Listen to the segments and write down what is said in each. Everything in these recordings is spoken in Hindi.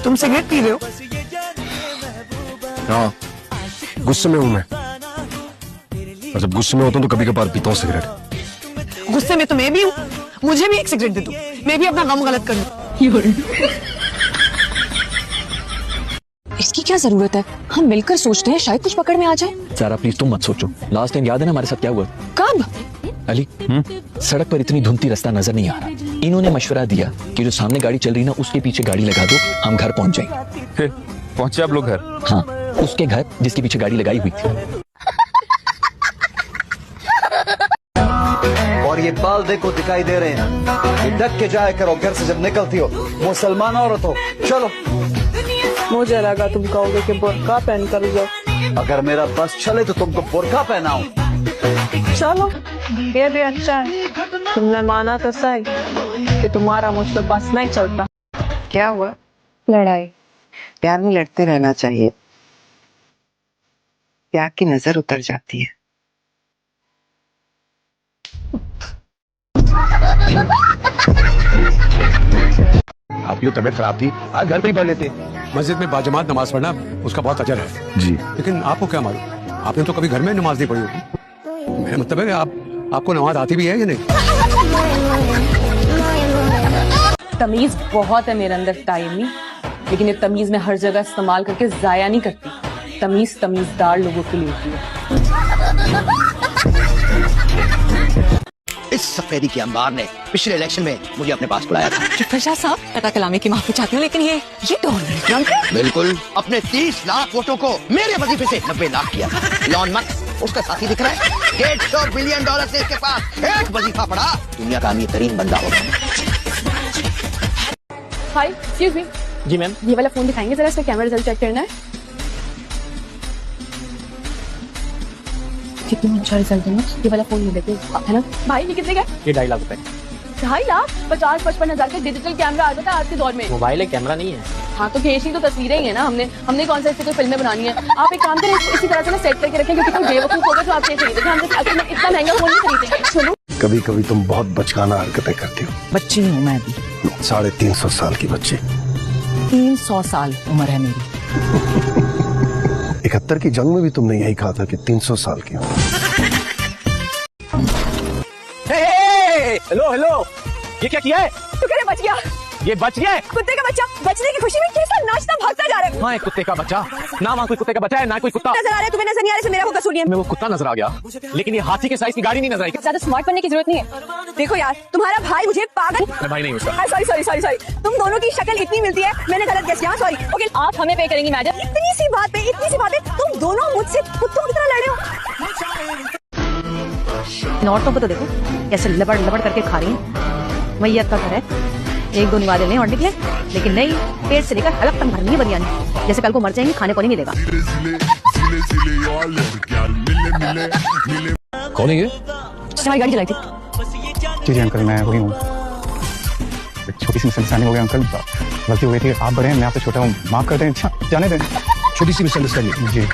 तुम सिगरेट पी रहे हो? हाँ, गुस्से में हूं मैं। और जब गुस्से में होता हूँ तो कभी कभार पीता हूँ सिगरेट। गुस्से में तो मैं भी हूँ। मुझे भी एक सिगरेट दे दो, मैं भी अपना गम गलत कर लूं। इसकी क्या जरूरत है? हम मिलकर सोचते हैं, शायद कुछ पकड़ में आ जाए। सारा प्लीज तुम मत सोचो। लास्ट टाइम याद है ना हमारे साथ क्या हुआ? कब? अली, सड़क पर इतनी धुंधती रास्ता नजर नहीं आ रहा। इन्होंने मशवरा दिया कि जो सामने गाड़ी चल रही ना उसके पीछे गाड़ी लगा दो, हम घर पहुंच जाएंगे। फिर पहुंचे आप लोग घर? हाँ, उसके घर जिसके पीछे गाड़ी लगाई हुई थी। और ये बाल देखो दिखाई दे रहे हैं, ये ढक के जाया करो घर से जब निकलती हो। मुसलमान औरत हो, चलो। मुझे लगा तुम कहोगे कि बुर्का पहन कर जाओ। अगर मेरा बस चले तो तुमको बुर्का पहनाऊं। चलो, ये भी अच्छा है। तुमने माना तो सही कि तुम्हारा मुझ पर बस नहीं चलता। क्या हुआ? लड़ाई। प्यार में लड़ते रहना चाहिए, प्यार की नजर उतर जाती है। आपकी तबीयत खराब थी, आज घर पे ही पढ़ लेते। मस्जिद में बाजमात नमाज पढ़ना उसका बहुत अजर है जी। लेकिन आपको क्या मालूम, आपने तो कभी घर में नमाज नहीं पढ़ी होगी। मेरा मतलब है कि आपको नमाज आती भी है या नहीं? तमीज बहुत है मेरे अंदर टाइम, लेकिन ये तमीज में हर जगह इस्तेमाल करके जाया नहीं करती। तमीज तमीजदार लोगों के लिए होती है। इस सफेदी के अंबार ने पिछले इलेक्शन में मुझे अपने पास बुलाया था। प्रशा साहब, पता कलामी की माफी चाहती हूँ, लेकिन ये डोनाल्ड बिल्कुल, अपने 30 लाख वोटों को मेरे वजीफे से 90 लाख किया था। इलॉन मस्क उसका साथी दिख रहा है। $150 बिलियन से इसके पास एक वजीफा पड़ा, दुनिया का अमीर तरीन बंदा होगा। हाय, एक्सक्यूज मी। जी मैम। ये वाला फोन दिखाएंगे जरा, इसका कैमरा रिजल्ट चेक करना है। कितना अच्छा रिजल्ट है ना, ये वाला फोन ले लेते हैं, है ना भाई? ये कितने का? ये 2.5 लाख रुपए। 2.5 लाख? 50-55 हजार का डिजिटल कैमरा आता था आज के दौर में। मोबाइल है, कैमरा नहीं है। हाँ तो खींचनी तो तस्वीरें ही है ना, हमने कौन सा इससे कोई फिल्में बनानी है। आप एक काम करें, इसी तरह से ना सेट करके रखें, क्योंकि कोई बेवकूफ होगा तो आपसे खरीदेंगे। हम इतना महंगा फोन नहीं खरीदेंगे। चलो। कभी कभी तुम बहुत बचकाना हरकतें करती हो। बच्ची हूँ मैं भी। 350 साल की बच्ची। 300 साल उम्र है मेरी। 71 की जंग में भी तुमने यही कहा था कि 300 साल की हो। हेलो हेलो, ये क्या किया है? शुक्र है बच गया। ये बच गया है? कुत्ते का बच्चा बचने की खुशी में कैसा नाचता भागता जा रहा है। हाँ, एक कुत्ते का बच्चा। ना वहाँ कोई कुत्ते का बच्चा है, ना कोई कुत्ता नजर आ रहा है तुम्हें, नजर नहीं आ रहा है, मेरा को कसूर नहीं है। मैं वो कुत्ता नजर आ गया, लेकिन ये हाथी के साइज की गाड़ी नहीं नजर आई। ज्यादा स्मार्ट बनने की जरूरत नहीं है। देखो यार, तुम्हारा भाई मुझे पागल। मैं भाई नहीं हूँ उसका। सॉरी सॉरी सॉरी सॉरी, तुम दोनों की शक्ल इतनी मिलती है, मैंने गलत गेस किया। सॉरी। ओके, आप हमें पे करेंगी मैडम। इतनी सी बात पे तुम दोनों मुझसे कुत्तों की तरह लड़े हो। औरतों को तो देखो कैसे लबड़ लबड़ करके खा रही हैं। मैयत का घर है, 1-2 निवाले लें और निकले, लेकिन नहीं, पेट से लेकर हलक तक भरनी है बिरयानी। जैसे कल को मर जाएंगी, खाने को नहीं मिलेगा। कौन है ये? हमारी गाड़ी चलाई थी। जी अंकल, मैं वही हूँ। छोटी सी मिसअंडरस्टैंडिंग हो गई अंकल, गलती हो गई थी। आप बड़े हैं, मैं आपसे छोटा हूँ, माफ कर दें। अच्छा जाने दें। छोटी सी मिसअंडरस्टैंडिंग? जी।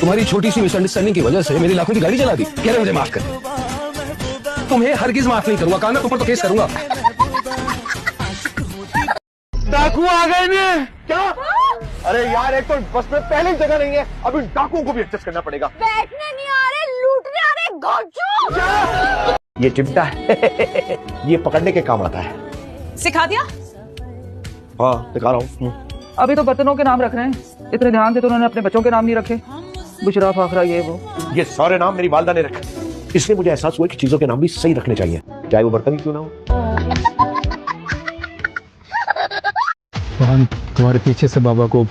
तुम्हारी छोटी सी मिसअंडरस्टैंडिंग की वजह से मेरी लाखों की गाड़ी चला दी। कह रहे मुझे माफ कर। तुम्हें हरगिज माफ नहीं करूंगा, कानून के ऊपर तो केस करूंगा। डाकू आ गए ने क्या? अरे यार, एक तो बस में पहले ही जगह नहीं है, अभी डाकुओं को भी एडजस्ट करना पड़ेगा। बैठने नहीं आ रहे, लूटने आ रहे। गौचू, ये चिमटा है, ये पकड़ने के काम आता है। सिखा दिया? हाँ, दिखा रहा हूँ। अभी तो बर्तनों के नाम रख रहे हैं, इतने ध्यान से तो उन्होंने अपने बच्चों के नाम नहीं रखे। बुशरा, फाखरा, ये वो। ये सारे नाम मेरी वालदा ने रखे, इसलिए मुझे एहसास हुआ कि चीजों के नाम भी सही रखने चाहिए, चाहे वो बर्तन ही क्यों ना हो। तुम्हारे पीछे से बाबा को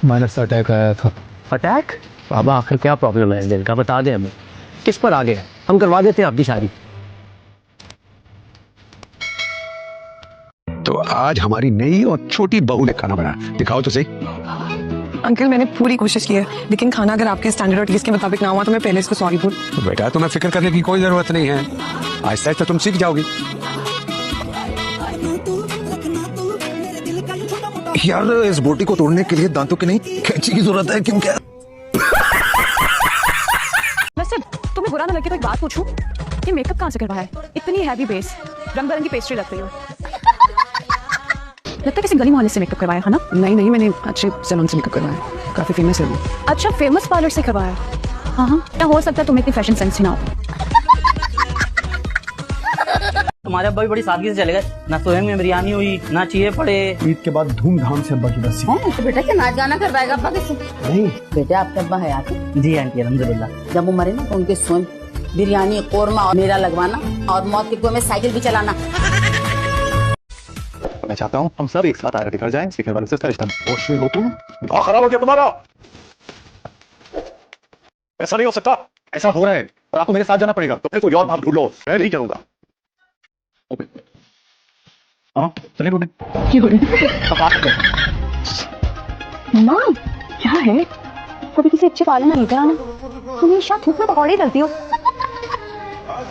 माइनस अटैक आया था। अटैक? बाबा आखिर क्या प्रॉब्लम है दिल का, बता दे हमें। किस पर आ गए? हम करवा देते हैं आपकी शादी। तो आज हमारी नई और छोटी बहू ने खाना बनाया, दिखाओ तो सही। अंकल, मैंने पूरी कोशिश की है, लेकिन खाना अगर आपके स्टैंडर्ड और टेस्ट के मुताबिक ना हुआ तो मैं पहले इसको सॉरी बोल। तो बेटा, तुम्हें फिक्र करने की कोई जरूरत नहीं है, आहिस्ता आहिस्ता तुम सीख जाओगी। यार, इस बोटी को तोड़ने के लिए दांतों की नहीं, कैंची की जरूरत है, क्यों? क्या वैसे तुम्हें बुरा ना लगे तो एक बात पूछूं, ये मेकअप कहाँ से करवाया है? इतनी हैवी बेस, रंग बिरंगी पेस्ट्री लग रही हो। लगता है किसी गली मोहल्ले से मेकअप करवाया है ना? नहीं नहीं, मैंने अच्छे सैलून से मेकअप करवाया, काफी फेमस है वो। अच्छा, फेमस पार्लर से करवाया? हाँ हाँ, क्या हो सकता है तुम्हें इतनी फैशन सेंस ही ना हो। तुम्हारे अब्बा भी बड़ी सादगी से चले गए, ना सोहन में बिरयानी हुई, ना चीज़े पड़े। ईद के बाद धूमधाम से अब्बा की बरसी। तो बेटा क्या नाच गाना करवाएगा अब्बा कैसे? नहीं बेटा आपके अब्बा हयात है? जी आंटी अल्हम्दुलिल्लाह। जब वो मरे ना तो उनके स्वयं बिरयानी, कोरमा और मेरा लगवाना और मौत के कुएं में साइकिल भी चलाना। मैं चाहता हूँ हम सब एक साथ आरती कर जाएं, इसके घर वालों से इसका रिश्ता होशी हो तुम, दिमाग खराब हो गया तुम्हारा। ऐसा नहीं हो सकता। ऐसा हो रहा है और आपको मेरे साथ जाना पड़ेगा। तो फिर कोई और बात ढूंढ लो, मैं नहीं करूंगा। हाँ चले बोले। माँ क्या है, कभी किसी अच्छे पार्लर में लेकर आना, तुम हमेशा धूप में पकौड़े करती हो।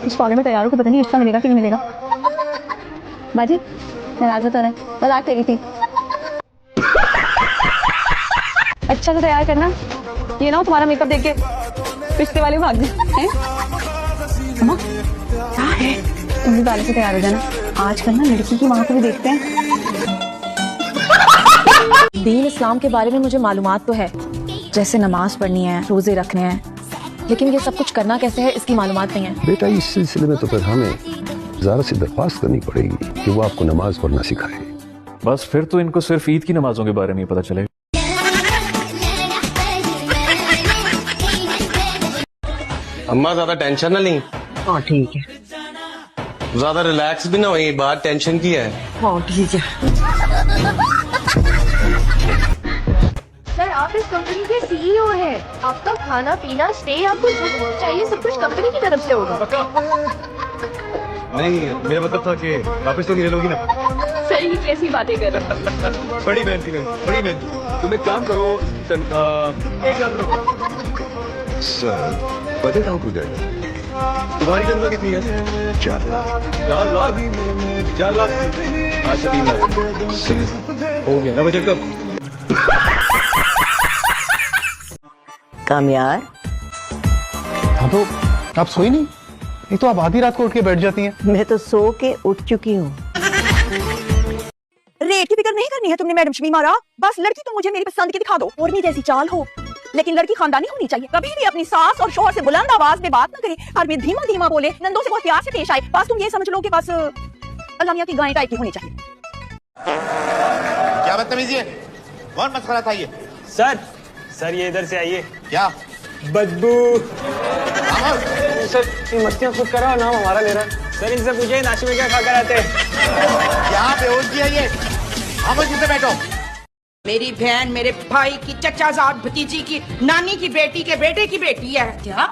इस पार्लर में तैयार हो, पता नहीं रिश्ता मिलेगा कि नहीं मिलेगा। बाजी नाराज होता रहे, मजाक करी थी। अच्छा से तैयार करना, ये ना हो तुम्हारा मेकअप देख के पिछले वाले भाग गए। अम्मा क्या है, तुम भी पहले से तैयार हो जाना, आजकल ना लड़की की माँ को भी देखते हैं। दीन इस्लाम के बारे में मुझे मालूमात तो है, जैसे नमाज पढ़नी है, रोजे रखने हैं, लेकिन ये सब कुछ करना कैसे है इसकी मालूमात नहीं है। बेटा इस सिलसिले में तो फिर हमें ज़रा सी दरख्वास्त करनी पड़ेगी कि वो आपको नमाज पढ़ना सिखाए। बस फिर तो इनको सिर्फ ईद की नमाजों के बारे में ही पता चलेगा। अम्मा ज्यादा टेंशन ना ली। हाँ ठीक है। ज्यादा रिलैक्स भी ना हुई, बात टेंशन की है। हाँ ठीक है। सर आप इस कंपनी के सीईओ हैं, आपका खाना पीना स्टे आपको जो चाहिए सब कुछ कंपनी की तरफ से होगा। नहीं मेरा मतलब था कि वापस तो नहीं ले लोगी ना। सर ये कैसी बातें कर रहे हैं? बड़ी मेहनती है, बड़ी मेहनती। तुम एक काम करो, एक काम करो सर, बजट आउट हो जाएगा। तुम्हारी तनख्वाह कितनी है? 4 लाख। 4 लाख 4 लाख अच्छा 3 लाख हो गया ना बजट। कब कामयार हाँ तो आप सोई नहीं? नहीं तो आप आधी रात को उठ के बैठ जाती हैं। मैं तो सो के उठ चुकी हूँ। रेट की फिक्र नहीं करनी है तुमने मैडम शमीमारा, बस लड़की तो मुझे मेरी पसंद की दिखा दो, और नहीं जैसी चाल हो, लेकिन लड़की खानदानी होनी चाहिए। कभी भी अपनी सास और शौहर से बुलंद आवाज में बात न करे, हर में धीमा धीमा बोले, नंदों से बहुत प्यार से पेश आए। बस तुम ये समझ लो कि बस अल्लाह मियां की गाय टाइप की होनी चाहिए। क्या बदतमीजी है? कौन मसखरा था ये? सर ये इधर से आइए। क्या बदबू। सर मस्तियाँ खुद करा, नाम हमारा ले रहा। सर इनसे पूछिए नाश्ते में क्या खाकर आते हैं। क्या बेहोशी है ये? खामोश से बैठो। मेरी बहन मेरे भाई की, चचाजाद भतीजी की, नानी की बेटी के बेटे की बेटी है क्या?